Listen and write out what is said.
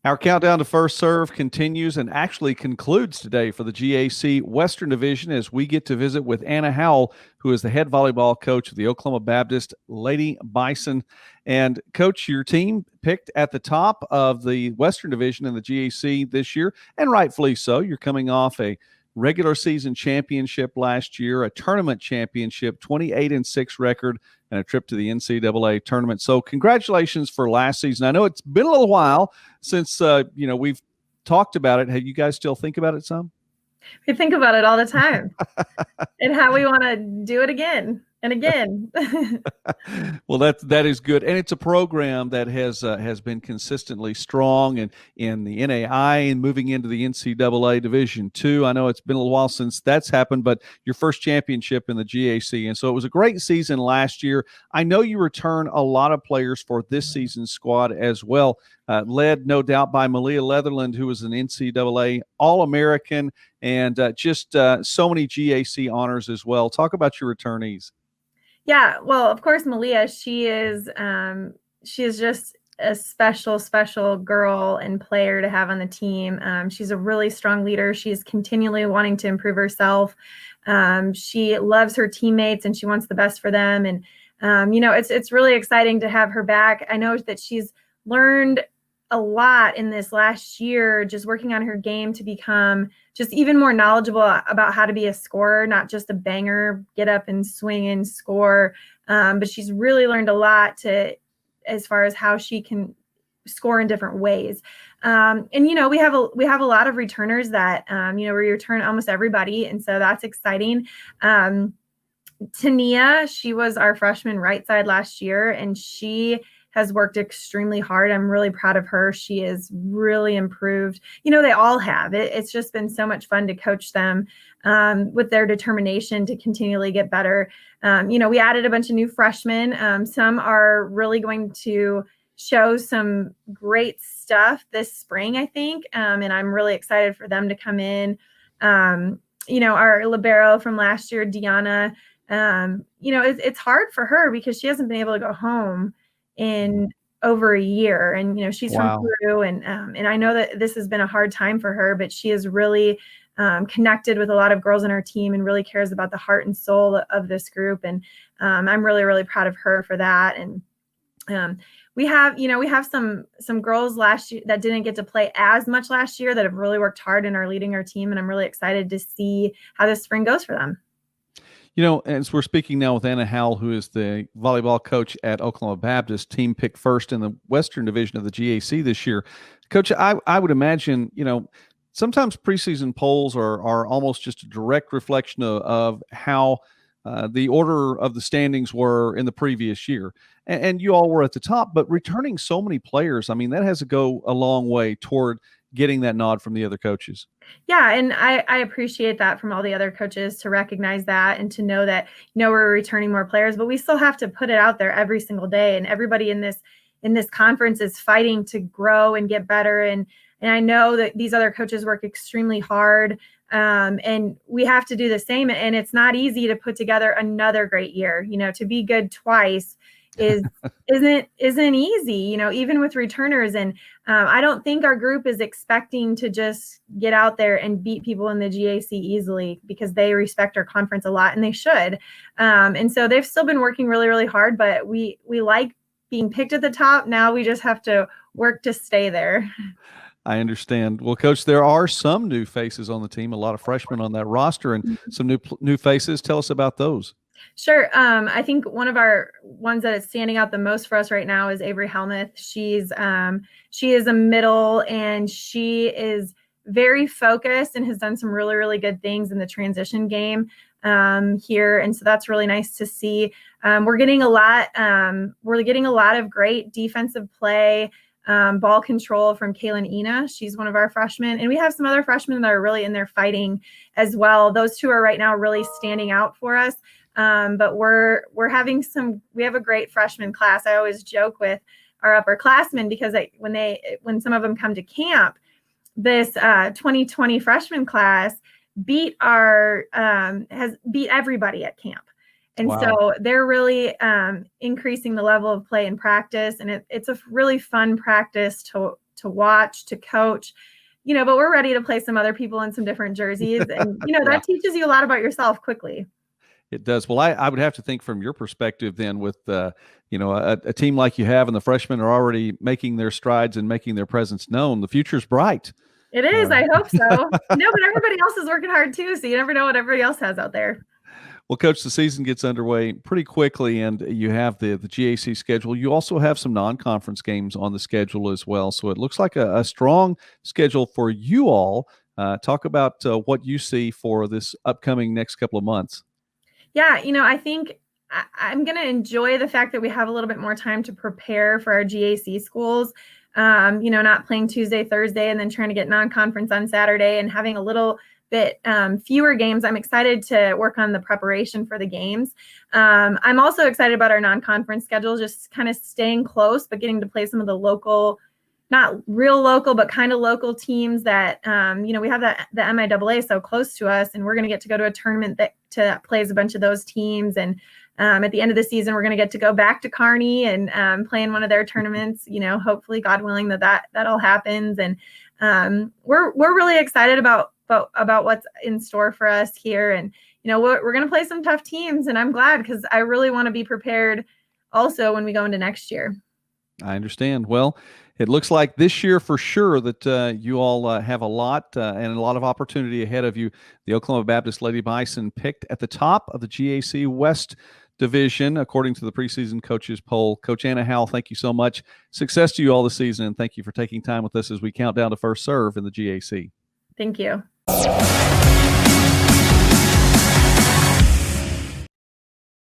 Our countdown to first serve continues and actually concludes today for the GAC Western Division as we get to visit with Anna Howle, who is the head volleyball coach of the Oklahoma Baptist Lady Bison. And, Coach, your team picked at the top of the Western Division in the GAC this year, and rightfully so. You're coming off a regular season championship last year, a tournament championship, 28-6 record, and a trip to the NCAA tournament. So congratulations for last season. I know it's been a little while since we've talked about it. Have you guys still think about it some? We think about it all the time and how we want to do it again and again. Well, that is good, and it's a program that has been consistently strong and in the NAI and moving into the NCAA Division II. I know it's been a little while since that's happened, but your first championship in the GAC, and so it was a great season last year. I know you return a lot of players for this season's squad as well, led no doubt by Malia Leatherland, who was an NCAA All-American, and just so many GAC honors as well. Talk about your returnees. Yeah, well, of course, Malia, she is just a special girl and player to have on the team. She's a really strong leader. She's continually wanting to improve herself. She loves her teammates and she wants the best for them. And, it's really exciting to have her back. I know that she's learned a lot in this last year, just working on her game to become just even more knowledgeable about how to be a scorer, not just a banger, get up and swing and score. But she's really learned a lot as far as how she can score in different ways. And we have a lot of returners that we return almost everybody, and so that's exciting. Tania, she was our freshman right side last year, and she has worked extremely hard. I'm really proud of her. She is really improved. They all have. It's just been so much fun to coach them with their determination to continually get better. We added a bunch of new freshmen. Some are really going to show some great stuff this spring, I think, and I'm really excited for them to come in. Our libero from last year, Deanna, it's hard for her because she hasn't been able to go home in over a year, and she's from Peru, and I know that this has been a hard time for her, but she is really connected with a lot of girls on our team and really cares about the heart and soul of this group, and I'm really proud of her for that. And we have some girls last year that didn't get to play as much last year that have really worked hard and are leading our team, and I'm really excited to see how this spring goes for them. As we're speaking now with Anna Howle, who is the volleyball coach at Oklahoma Baptist, team picked first in the Western Division of the GAC this year. Coach, I would imagine, sometimes preseason polls are almost just a direct reflection of how the order of the standings were in the previous year. And you all were at the top, but returning so many players, I mean, that has to go a long way toward getting that nod from the other coaches. Yeah, and I appreciate that from all the other coaches to recognize that and to know that we're returning more players, but we still have to put it out there every single day. And everybody in this conference is fighting to grow and get better. And I know that these other coaches work extremely hard, and we have to do the same. And it's not easy to put together another great year. To be good twice isn't easy, even with returners. And I don't think our group is expecting to just get out there and beat people in the GAC easily, because they respect our conference a lot, and they should. And so they've still been working really hard, but we like being picked at the top. Now we just have to work to stay there. I understand. Well, Coach, there are some new faces on the team, a lot of freshmen on that roster, and some new faces. Tell us about those. Sure. I think one of our ones that is standing out the most for us right now is Avery Helmuth. She is a middle, and she is very focused and has done some really good things in the transition game here. And so that's really nice to see. We're getting a lot of great defensive play, ball control from Kaylin Ina. She's one of our freshmen, and we have some other freshmen that are really in there fighting as well. Those two are right now really standing out for us. But we have a great freshman class. I always joke with our upperclassmen because when some of them come to camp, this 2020 freshman class has beat everybody at camp. And so they're really increasing the level of play and practice. And it's a really fun practice to to watch, to coach, but we're ready to play some other people in some different jerseys. And, that teaches you a lot about yourself quickly. It does. Well, I would have to think from your perspective then with, a team like you have and the freshmen are already making their strides and making their presence known. The future's bright. It is. I hope so. But everybody else is working hard too. So you never know what everybody else has out there. Well, Coach, the season gets underway pretty quickly, and you have the GAC schedule. You also have some non-conference games on the schedule as well. So it looks like a strong schedule for you all. Talk about what you see for this upcoming next couple of months. Yeah, I think I'm going to enjoy the fact that we have a little bit more time to prepare for our GAC schools. Not playing Tuesday, Thursday, and then trying to get non-conference on Saturday and having a little bit fewer games. I'm excited to work on the preparation for the games. I'm also excited about our non-conference schedule, just kind of staying close, but getting to play some of the local, not real local, but kind of local teams that, we have the MIAA so close to us, and we're going to get to go to a tournament that plays a bunch of those teams. And at the end of the season, we're going to get to go back to Kearney and play in one of their tournaments, hopefully, God willing, that all happens. And we're really excited about what's in store for us here. And, we're going to play some tough teams, and I'm glad because I really want to be prepared also when we go into next year. I understand. Well, it looks like this year for sure that you all have a lot and a lot of opportunity ahead of you. The Oklahoma Baptist Lady Bison picked at the top of the GAC West Division, according to the preseason coaches poll. Coach Anna Howle, thank you so much. Success to you all this season, and thank you for taking time with us as we count down to first serve in the GAC. Thank you.